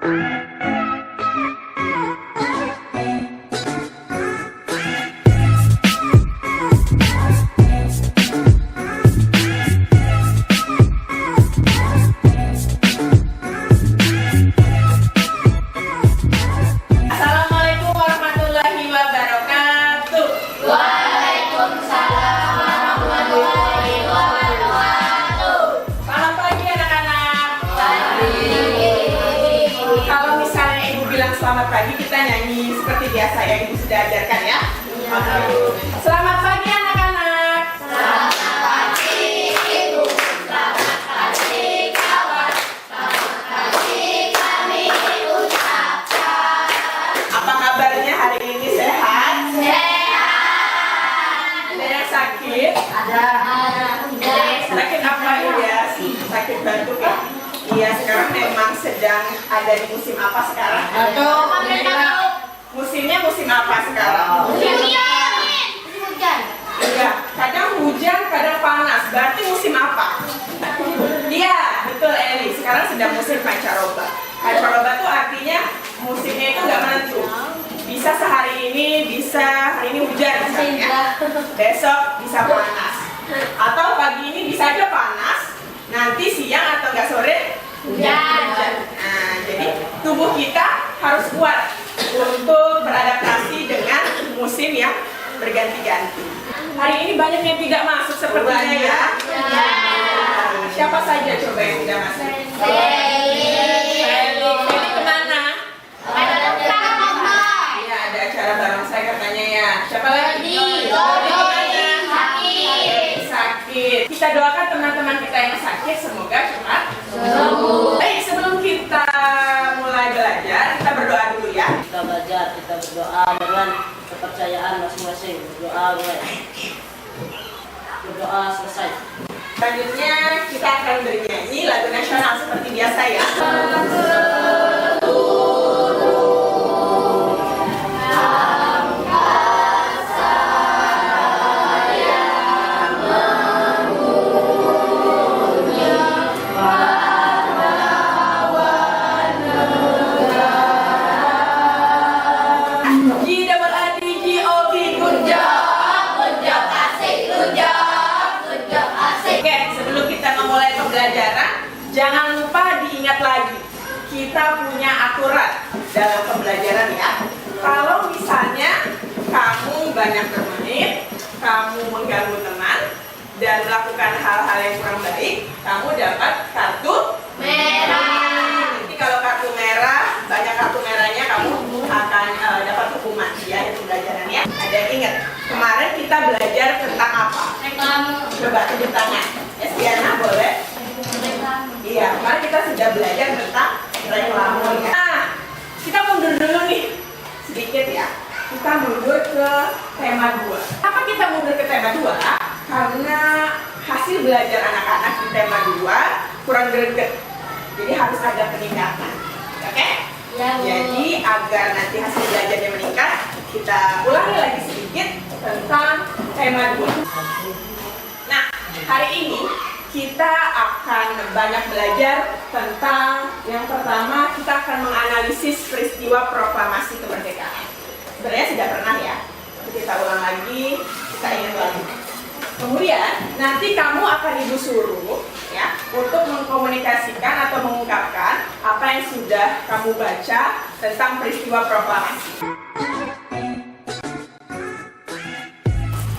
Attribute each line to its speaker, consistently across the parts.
Speaker 1: Assalamualaikum warahmatullahi wabarakatuh.
Speaker 2: Waalaikumsalam warahmatullahi wabarakatuh.
Speaker 1: Selamat pagi anak-anak.
Speaker 2: Pagi.
Speaker 1: Kalau misalnya ibu bilang selamat pagi, kita nyanyi seperti biasa yang ibu sudah ajarkan ya. Oke. Selamat pagi anak-anak.
Speaker 2: Selamat pagi ibu, selamat pagi kawan, selamat pagi kami ucapkan.
Speaker 1: Apa kabarnya hari ini, sehat?
Speaker 2: Sehat.
Speaker 1: Ada yang sakit?
Speaker 2: Ada.
Speaker 1: Sakit apa ya? Sakit batuk ya? Iya, sekarang memang sedang ada di musim apa sekarang? Musimnya musim apa sekarang?
Speaker 2: Hujan.
Speaker 1: Iya, kadang hujan, kadang panas. Berarti musim apa? Iya, betul Eli. Sekarang sedang musim pancaroba. Pancaroba itu artinya musimnya itu nggak menentu. Bisa sehari ini, bisa hari ini hujan misalnya. Besok bisa panas. Atau pagi ini bisa aja panas. Nanti siang atau nggak sore
Speaker 2: Hujan.
Speaker 1: Nah, jadi tubuh kita harus kuat untuk beradaptasi dengan musim yang berganti-ganti. Hari ini banyak yang tidak masuk sepertinya ya. Siapa saja coba yang tidak masuk? Feli kemana? Iya, ada acara barongsai katanya ya. Siapa lagi? Dodi kemana? Sakit. Kita doakan teman-teman kita yang sakit semoga cepat sembuh. Baik, sebelum kita mulai belajar, kita berdoa dulu ya.
Speaker 3: Kita belajar, kita berdoa dengan kepercayaan masing-masing. Berdoa selesai.
Speaker 1: Selanjutnya kita akan bernyanyi lagu nasional seperti biasa ya. G double A D G O B, good job. Oke, sebelum kita memulai pembelajaran, jangan lupa diingat lagi, kita punya aturan dalam pembelajaran ya. Kalau misalnya kamu banyak bermenit, kamu mengganggu teman, dan melakukan hal-hal yang kurang baik, kamu dapat kartu merah. Nanti kalau kartu merah, banyak kartu merahnya, kamu akan dapat hukuman ya, itu pembelajarannya. Ada yang ingat, kemarin kita belajar tentang apa? Coba tunjuk tangan. Estiana boleh? Iya, kemarin kita sudah belajar tentang reklame ya. Nah, kita mundur dulu nih sedikit ya. Kita mundur ke tema 2. Kenapa kita mundur ke tema 2? Karena hasil belajar anak-anak di tema 2 kurang greget. Jadi harus ada peningkatan. Oke? Jadi agar nanti hasil belajarnya meningkat, kita ulangi lagi sedikit tentang tema 2. Nah, hari ini kita akan banyak belajar tentang yang pertama, kita akan menganalisis peristiwa proklamasi kemerdekaan. Sebenarnya sudah pernah ya, kita ulang lagi, kita ingat lagi. Kemudian nanti kamu akan ibu suruh ya untuk mengkomunikasikan atau mengungkapkan apa yang sudah kamu baca tentang peristiwa proklamasi.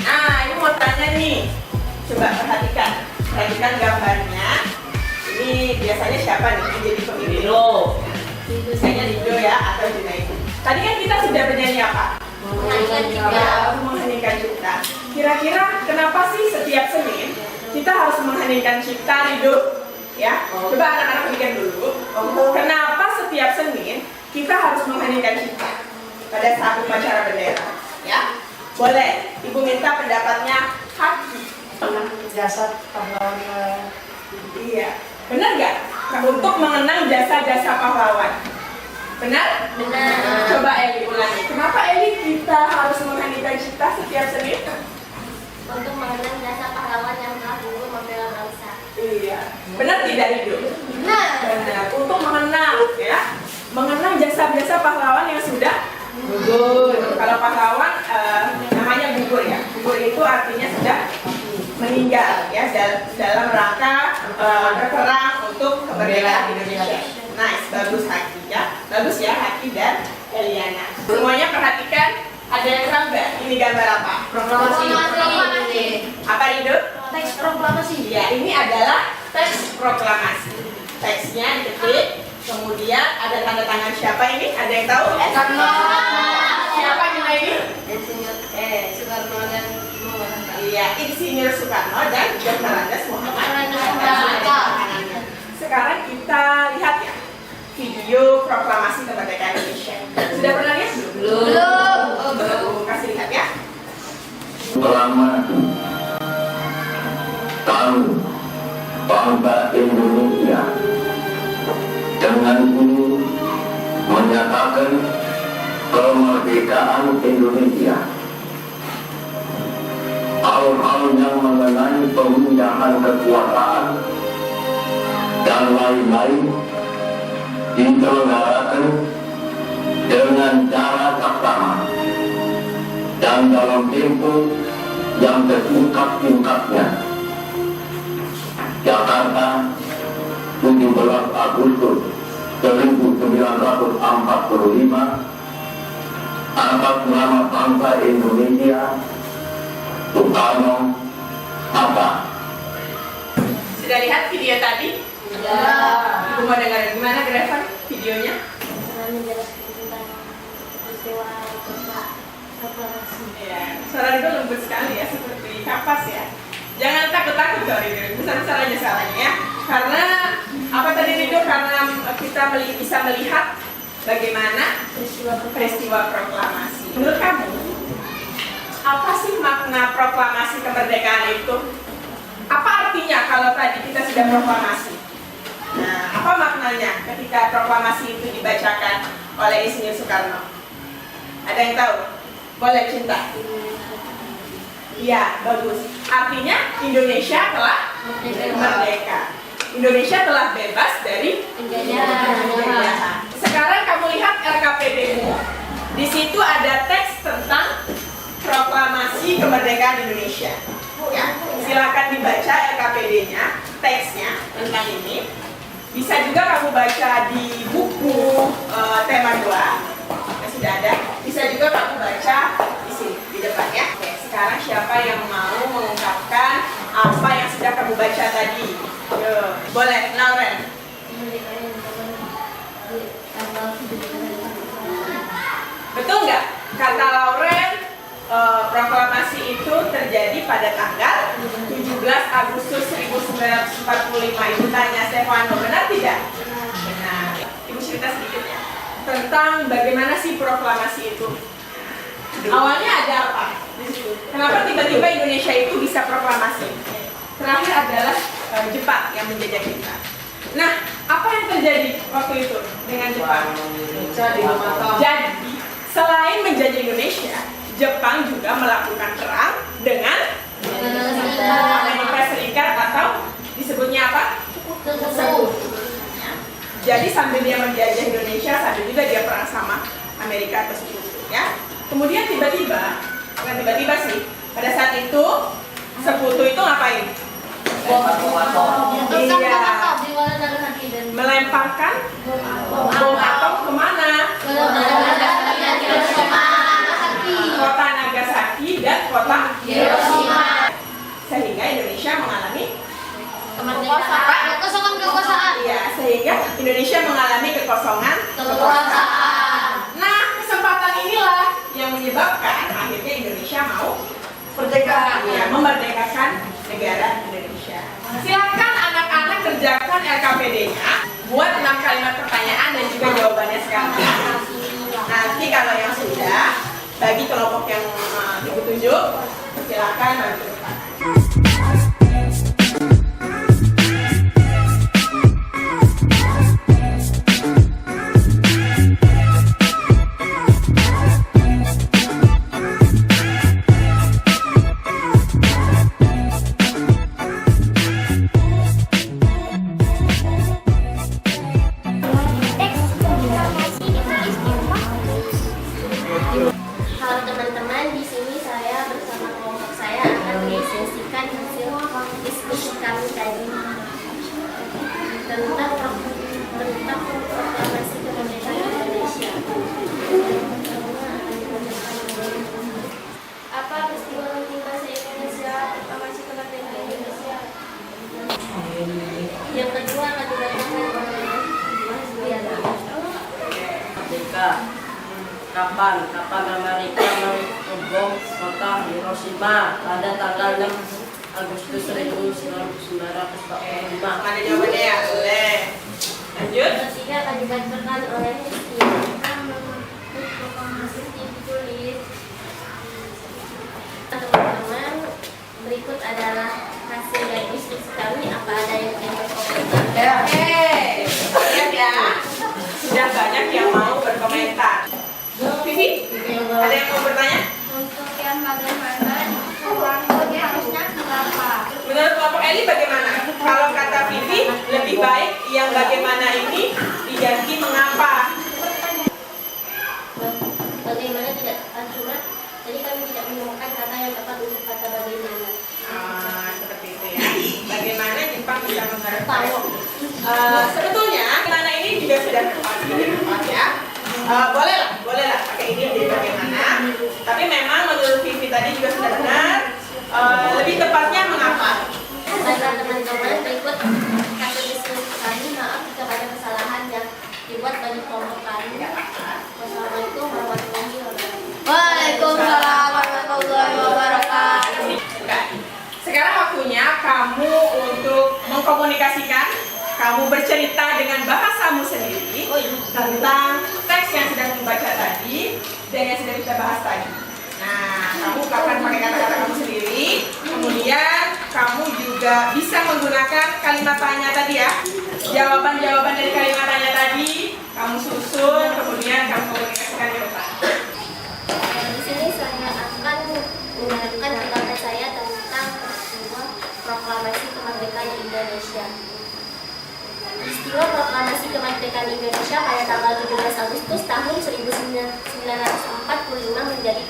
Speaker 1: Nah, ibu mau tanya nih, coba perhatikan gambarnya. Ini biasanya siapa nih yang jadi pemimpin? Biasanya Lido ya atau Junaidu. Tadi kan kita sudah bernyanyi apa? Mengheningkan cipta. Kira-kira kenapa sih setiap Senin kita harus mengheningkan cipta, Lido? Ya, coba anak-anak pikir dulu. Kenapa setiap Senin kita harus mengheningkan cipta pada saat upacara bendera? Ya, boleh. Ibu minta pendapatnya Haki.
Speaker 3: Jasa pahlawan.
Speaker 1: Iya, benar nggak? Untuk mengenang jasa-jasa pahlawan. Benar?
Speaker 2: Benar.
Speaker 1: Coba Eli ulangi. Kenapa Eli kita harus mengheningkan cipta setiap Senin?
Speaker 2: Untuk mengenang jasa pahlawan yang telah gugur membela bangsa.
Speaker 1: Iya. Benar tidak Lido?
Speaker 2: Benar.
Speaker 1: Benar. Untuk mengenang ya, Bagus Haki ya. Bagus ya Haki dan Eliana. Semuanya perhatikan, ada yang tahu nggak ini gambar apa?
Speaker 2: Proklamasi.
Speaker 1: Apa itu?
Speaker 2: Teks proklamasi.
Speaker 1: Ya, ini adalah teks proklamasi. Teksnya diketik, kemudian ada tanda tangan siapa ini? Ada yang tahu?
Speaker 2: Soekarno.
Speaker 1: Siapa yang ini?
Speaker 2: Soekarno dan Muhammad.
Speaker 1: Iya, Insinyur Soekarno dan Dr. Andes Muhammad. Sekarang kita lihat ya video proklamasi kemerdekaan Indonesia. Sudah pernah lihat? Belum. Kasih lihat ya.
Speaker 4: Selamat tahun bangsa Indonesia. Dengan ini menyatakan kemerdekaan Indonesia. Hal-hal yang mengenai pemindahan kekuasaan dan lain-lain diselenggarakan dengan cara saksama dan dalam tempo yang sesingkat-singkatnya. Jakarta, 17 Agustus 1945, atas nama bangsa Indonesia, Soekarno, Hatta.
Speaker 1: Sudah lihat video tadi? Ibu mau dengar gimana Graven videonya?
Speaker 2: Saya menjelaskan tentang peristiwa proklamasi.
Speaker 1: Ya, suara itu lembut sekali ya, seperti kapas ya. Jangan takut-takut kalau itu, besar-besar aja suaranya ya. Karena apa tadi itu? Karena kita bisa melihat bagaimana peristiwa proklamasi. Menurut kamu, apa sih makna proklamasi kemerdekaan itu? Apa artinya kalau tadi kita sudah proklamasi? Nah, apa maknanya ketika proklamasi itu dibacakan oleh Insinyur Soekarno? Ada yang tahu? Boleh Cinta? Iya, bagus. Artinya Indonesia telah merdeka. Indonesia telah bebas dari penjajahan. Sekarang kamu lihat RKPD-mu. Di situ ada teks tentang proklamasi kemerdekaan Indonesia. Ya, silakan dibaca RKPD-nya, teksnya tentang ini. Bisa juga kamu baca di buku tema 2 yang sudah ada. Bisa juga kamu baca di sini di depan ya. Oke, sekarang siapa yang mau mengungkapkan apa yang sudah kamu baca tadi? Boleh, Lauren. Betul nggak? Kata Lauren, proklamasi itu terjadi pada tanggal 17 Agustus 1945. Ibu tanya Stefano, benar tidak? Benar. Ibu cerita sedikit ya tentang bagaimana sih proklamasi itu. Awalnya ada apa di situ? Kenapa tiba-tiba Indonesia itu bisa proklamasi? Terakhir adalah Jepang yang menjajah kita. Nah, apa yang terjadi waktu itu dengan Jepang? Jadi, selain menjajah Indonesia, Jepang juga melakukan perang dengan Amerika Serikat atau disebutnya apa? Sekutu. Jadi sambil dia menjajah Indonesia, sambil juga dia perang sama Amerika atau Sekutu. Ya. Kemudian tiba-tiba, bukan tiba-tiba sih, pada saat itu Sekutu itu ngapain? Iya, melemparkan bom atom kemana? Kota Nagasaki dan kota Hiroshima. Sehingga Indonesia mengalami
Speaker 2: kekosongan.
Speaker 1: Iya, sehingga Indonesia mengalami kekosongan. Nah, kesempatan inilah yang menyebabkan akhirnya Indonesia mau merdeka, ya, memerdekakan negara Indonesia. Silakan anak-anak kerjakan RKPD-nya, buat 6 kalimat pertanyaan dan juga jawabannya sekalian. Nanti kalau yang sudah, bagi kelompok yang Ibu tunjuk, silakan maju ke depan.
Speaker 2: Halo teman-teman, di sini saya bersama kelompok saya akan mengekspresikan hasil
Speaker 3: Amerika. Kapan Amerika membom kota Hiroshima pada tanggal 6 Agustus 1945?
Speaker 1: Mana jawabannya ya? Boleh. Lanjut.
Speaker 2: Ketiga akan dibacakan oleh Hesti. Ditulis. Teman-teman, berikut adalah hasil dari diskusi kami. Apa ada yang ingin berkomentar?
Speaker 1: Lihat ya. Sudah banyak yang mau berkomentar. Vivi, ada yang mau bertanya?
Speaker 2: Untuk yang bagaimana kelompoknya harusnya kenapa?
Speaker 1: Menurut kelompok Eli bagaimana? Kalau kata Vivi, lebih baik yang bagaimana ini diganti mengapa.
Speaker 2: Bagaimana tidak tepat, cuma jadi kami tidak menemukan kata yang tepat untuk kata bagaimana.
Speaker 1: Seperti itu ya. Bagaimana Jepang bisa mengerti? Sebetulnya karena ini juga sudah tepat ya. Bolehlah pakai ini jadi bagaimana. Tapi memang menurut Vivi tadi juga sudah benar. Lebih tepatnya mengapa?
Speaker 2: Baiklah teman-teman, berikut hasil diskusi kami. Maaf jika banyak kesalahan yang dibuat bagi kelompok kami. Wassalamualaikum warahmatullahi wabarakatuh.
Speaker 5: Waalaikumsalam warahmatullahi wabarakatuh.
Speaker 1: Sekarang waktunya kamu untuk mengkomunikasikan, kamu bercerita dengan bahasamu sendiri tentang teks yang sudah dibaca tadi dan yang sudah kita bahas tadi. Nah, kamu akan pakai kata-kata kamu sendiri, kemudian kamu juga bisa menggunakan kalimat tanya tadi ya. Jawaban-jawaban dari kalimat tanya tadi kamu susun, kemudian kamu komunikasikan ke depan.
Speaker 2: Di sini saya akan menggunakan pendapat saya tentang peristiwa proklamasi kemerdekaan Indonesia. Peristiwa proklamasi kemerdekaan Indonesia pada tanggal 17 Agustus tahun 1945 menjadi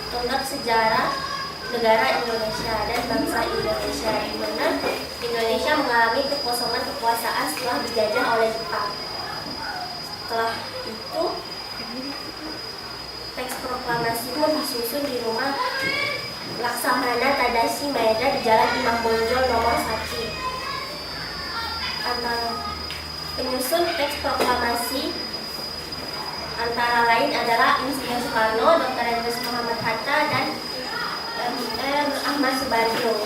Speaker 2: tonggak sejarah negara Indonesia dan bangsa Indonesia, di mana Indonesia mengalami kekosongan kekuasaan setelah dijajah oleh Jepang. Setelah itu, teks proklamasi pun disusun di rumah Laksamana Tadashi Maeda di Jalan Imam Bonjol nomor 1. Antara penyusun teks proklamasi antara lain adalah Insinyur Soekarno, Dr. Andes Muhammad Hatta, dan Ahmad Subarjo.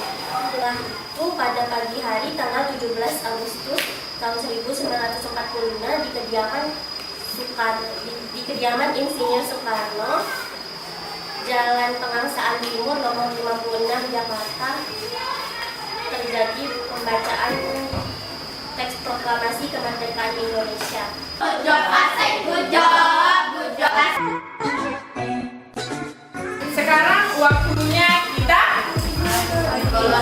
Speaker 2: Setelah itu pada pagi hari tanggal 17 Agustus tahun 1945 di kediaman Insinyur Soekarno, Jalan Pengangsaan Timur nomor 56 Jakarta, terjadi pembacaan teks proklamasi kemerdekaan Indonesia.
Speaker 5: Good job, Asep. Good job.
Speaker 1: Sekarang waktunya kita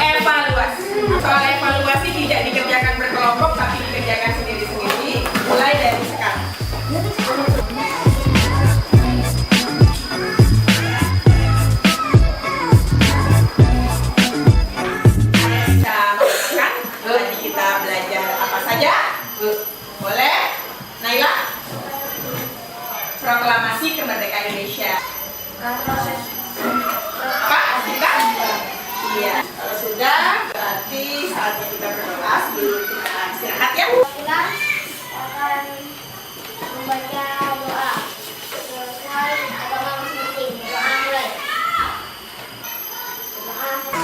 Speaker 1: evaluasi. Soal evaluasi tidak dikerjakan berkelompok tapi dikerjakan sendiri-sendiri mulai dari sekarang. Bisa mengatakan tadi kita belajar apa saja? Boleh? Naila? Proklamasi kemerdekaan Indonesia. Apa? Kita? Iya. Kalau sudah, berarti saatnya kita berdoa sebelum kita istirahat ya.
Speaker 2: Kita akan membaca doa sesuai agama masing-masing. Doa mulai.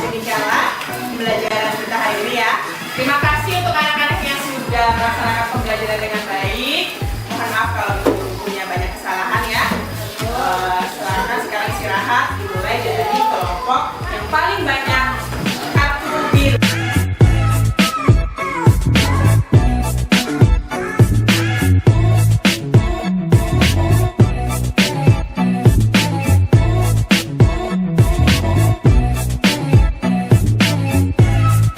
Speaker 1: Demikianlah pembelajaran kita hari ini ya. Terima kasih untuk anak-anak yang sudah melaksanakan pembelajaran dengan baik. Mohon maaf kalau punya banyak kesalahan ya. Sekarang istirahat dimulai dari kelompok yang paling banyak